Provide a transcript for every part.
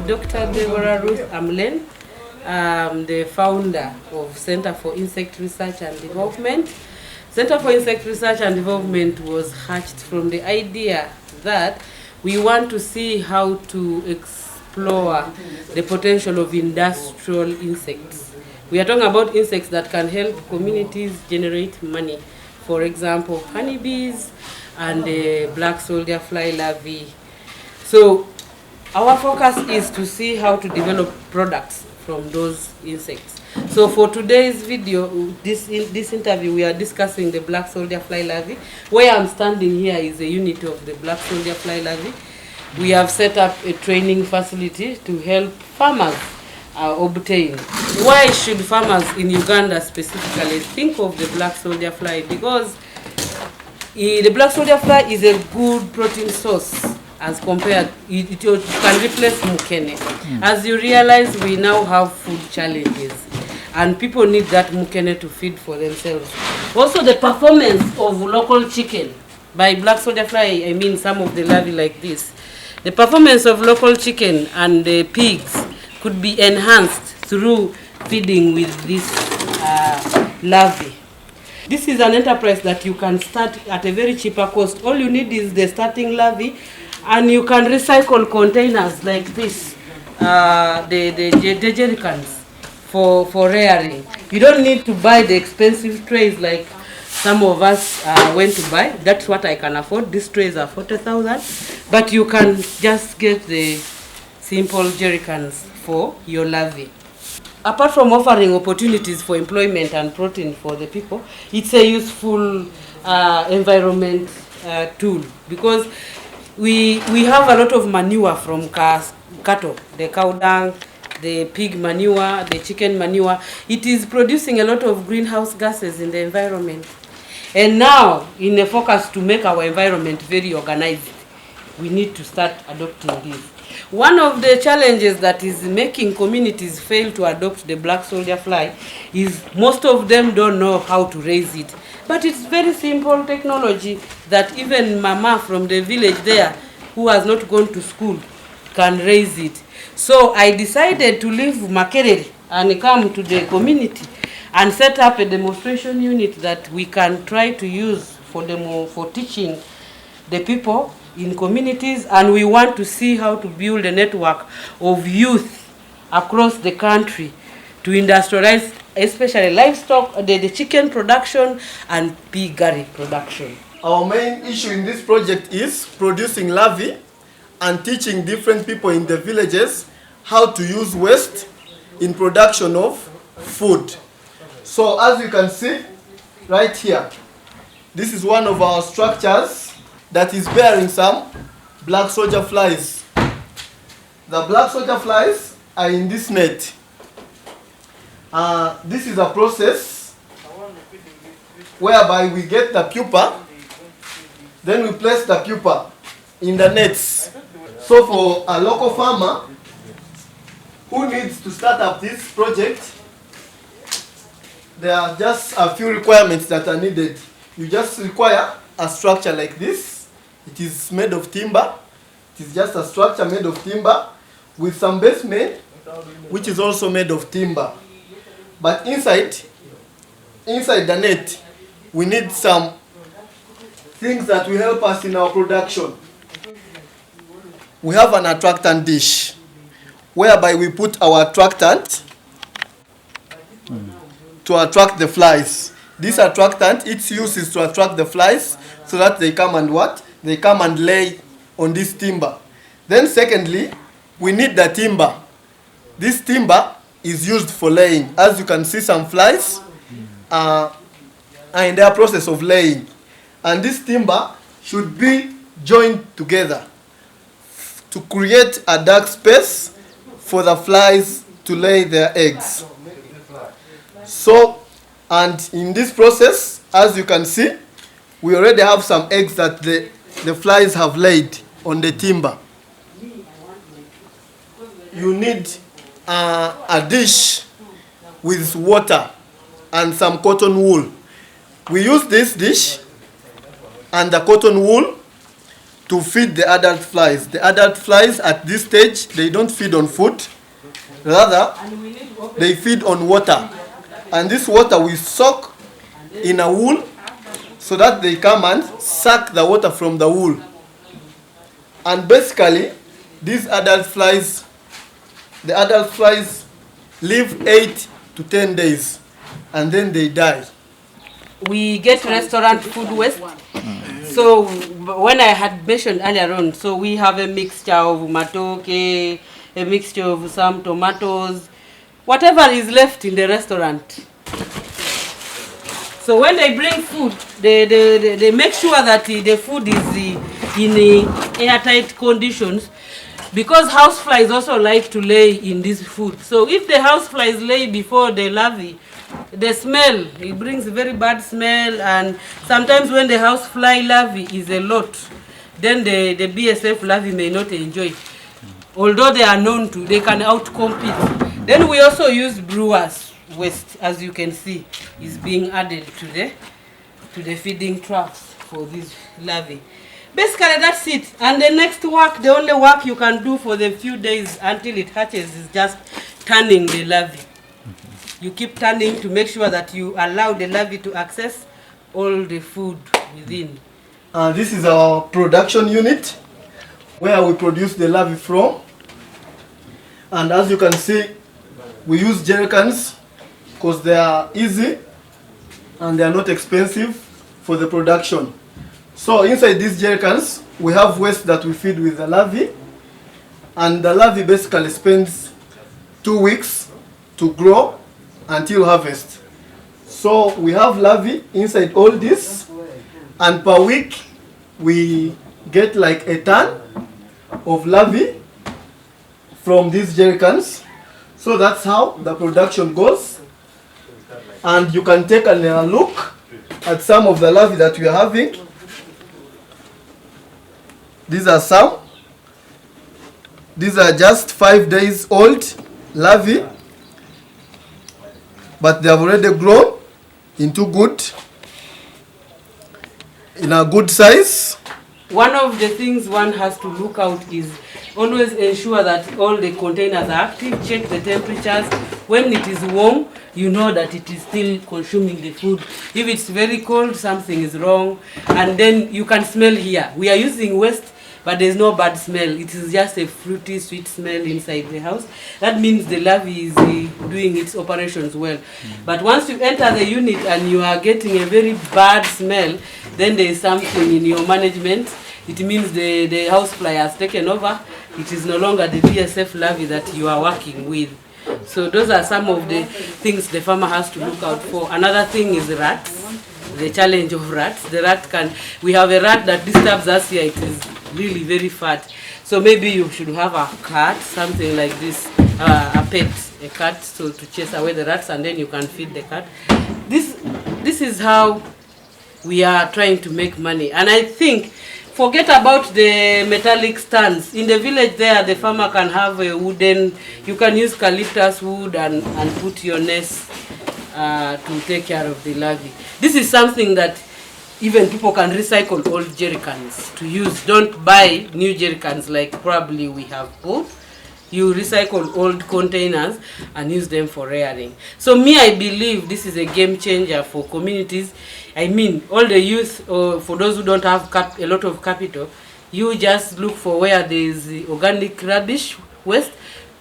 Dr. Deborah Ruth Amlen. I'm the founder of Center for Insect Research and Development. Center for Insect Research and Development was hatched from the idea that we want to see how to explore the potential of industrial insects. We are talking about insects that can help communities generate money. For example, honeybees and black soldier fly larvae. So our focus is to see how to develop products from those insects. So for today's video, this interview, we are discussing the black soldier fly larvae. Where I'm standing here is a unit of the black soldier fly larvae. We have set up a training facility to help farmers obtain. Why should farmers in Uganda specifically think of the black soldier fly? Because the black soldier fly is a good protein source as compared, it can replace mukene. As you realize, we now have food challenges and people need that mukene to feed for themselves. Also the performance of local chicken by black soldier fly, I mean some of the larvae like this. The performance of local chicken and the pigs could be enhanced through feeding with this larvae. This is an enterprise that you can start at a very cheaper cost. All you need is the starting larvae, and you can recycle containers like this, the jerry cans for rearing. You don't need to buy the expensive trays like some of us went to buy. That's what I can afford. These trays are 40,000, but you can just get the simple jerry cans for your larvae. Apart from offering opportunities for employment and protein for the people, it's a useful environment tool, because we have a lot of manure from cattle, the cow dung, the pig manure, the chicken manure. It is producing a lot of greenhouse gases in the environment. And now, in a focus to make our environment very organized, we need to start adopting this. One of the challenges that is making communities fail to adopt the black soldier fly is most of them don't know how to raise it. But it's very simple technology that even mama from the village there who has not gone to school can raise it. So I decided to leave Makerere and come to the community and set up a demonstration unit that we can try to use for teaching the people in communities, and we want to see how to build a network of youth across the country to industrialize, especially livestock, the chicken production and piggery production. Our main issue in this project is producing larvae and teaching different people in the villages how to use waste in production of food. So as you can see right here, this is one of our structures that is bearing some black soldier flies. The black soldier flies are in this net. This is a process whereby we get the pupa, then we place the pupa in the nets. So for a local farmer who needs to start up this project, there are just a few requirements that are needed. You just require a structure like this. It is made of timber. It is just a structure made of timber with some basement, which is also made of timber. But inside the net, we need some things that will help us in our production. We have an attractant dish, whereby we put our attractant to attract the flies. This attractant, its use is to attract the flies so that they come and what? They come and lay on this timber. Then secondly, we need the timber. This timber is used for laying. As you can see, some flies are in their process of laying. And this timber should be joined together to create a dark space for the flies to lay their eggs. So, and in this process, as you can see, we already have some eggs that the flies have laid on the timber. You need a dish with water and some cotton wool. We use this dish and the cotton wool to feed the adult flies. The adult flies at this stage, they don't feed on food, rather they feed on water. And this water we soak in a wool so that they come and suck the water from the wool. And basically, these adult flies, the adult flies live 8 to 10 days and then they die. We get restaurant food waste. So when I had mentioned earlier on, so we have a mixture of matoke, a mixture of some tomatoes, whatever is left in the restaurant. So when they bring food, they make sure that the food is in airtight conditions, because houseflies also like to lay in this food. So if the houseflies lay before the larvae, the smell, it brings a very bad smell, and sometimes when the housefly larvae is a lot, then the BSF larvae may not enjoy. Although they are known to, they can outcompete. Then we also use brewers waste, as you can see, is being added to the feeding troughs for these larvae. Basically, that's it. And the next work, the only work you can do for the few days until it hatches is just turning the larvae. You keep turning to make sure that you allow the larvae to access all the food within. This is our production unit where we produce the larvae from. And as you can see, we use jerry cans because they are easy and they are not expensive for the production. So inside these jerry cans, we have waste that we feed with the larvae, and the larvae basically spends 2 weeks to grow until harvest. So we have larvae inside all this, and per week we get like a ton of larvae from these jerry cans. So that's how the production goes. And you can take a look at some of the larvae that we are having. These are some. These are just 5 days old larvae, but they have already grown into in a good size. One of the things one has to look out is always ensure that all the containers are active. Check the temperatures. When it is warm, you know that it is still consuming the food. If it's very cold, something is wrong. And then you can smell here. We are using waste, but there's no bad smell. It is just a fruity, sweet smell inside the house. That means the larvae is doing its operations well. But once you enter the unit and you are getting a very bad smell, then there is something in your management. It means the housefly has taken over. It is no longer the BSF larvae that you are working with. So those are some of the things the farmer has to look out for. Another thing is rats. The challenge of rats. We have a rat that disturbs us here. It is really very fat. So maybe you should have a cat, something like this, a pet, a cat, so to chase away the rats, and then you can feed the cat. This is how we are trying to make money. And I think, forget about the metallic stands. In the village there, the farmer can have a wooden, you can use eucalyptus wood and put your nest to take care of the larvae. This is something that even people can recycle old jerry cans to use. Don't buy new jerry cans like probably we have both. You recycle old containers and use them for rearing. So I believe this is a game changer for communities. I mean, all the youth, for those who don't have a lot of capital, you just look for where there is organic rubbish waste,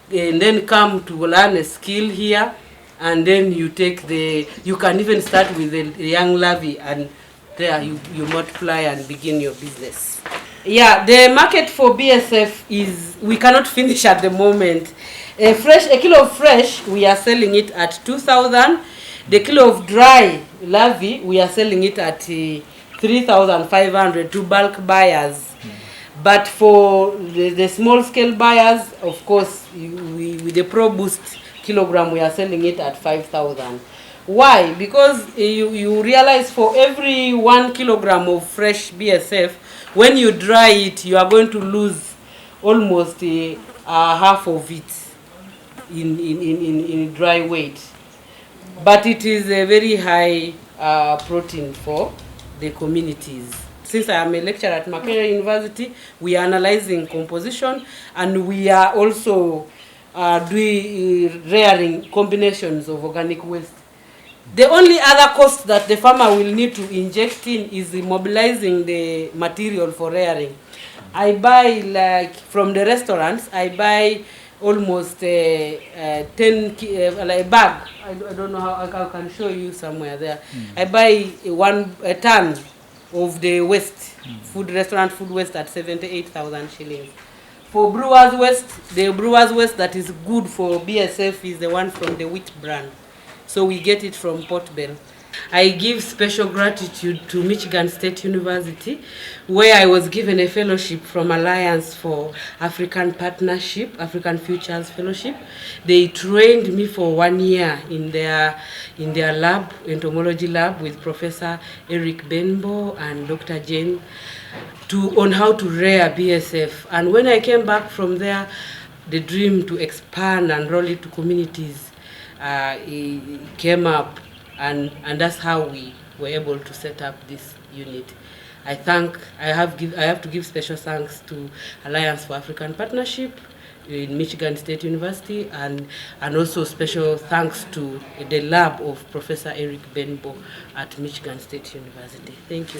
and then come to learn a skill here, and then you can even start with the young larvae, and there you multiply and begin your business. Yeah, the market for BSF is, we cannot finish at the moment. A kilo of fresh, we are selling it at 2,000. The kilo of dry larvae, we are selling it at 3,500 to bulk buyers. But for the small scale buyers, of course, with the Pro Boost kilogram, we are selling it at 5,000. Why? Because you realize for every 1 kilogram of fresh BSF, when you dry it, you are going to lose almost half of it in dry weight. But it is a very high protein for the communities. since I am a lecturer at Makerere University, we are analyzing composition, and we are also doing rearing combinations of organic waste. The only other cost that the farmer will need to inject in is mobilizing the material for rearing. I buy, like from the restaurants, I buy almost 10 like bag. I don't know how I can show you somewhere there. I buy a ton of the waste, restaurant food waste at 78,000 shillings. For brewers waste, the brewers waste that is good for BSF is the one from the wheat brand. So we get it from Port Bell. I give special gratitude to Michigan State University, where I was given a fellowship from Alliance for African Partnership, African Futures Fellowship. They trained me for 1 year in their lab, entomology lab, with Professor Eric Benbow and Dr. Jane on how to rear BSF. And when I came back from there, the dream to expand and roll it to communities came up. And that's how we were able to set up this unit. I have to give special thanks to Alliance for African Partnership in Michigan State University, and also special thanks to the lab of Professor Eric Benbow at Michigan State University. Thank you.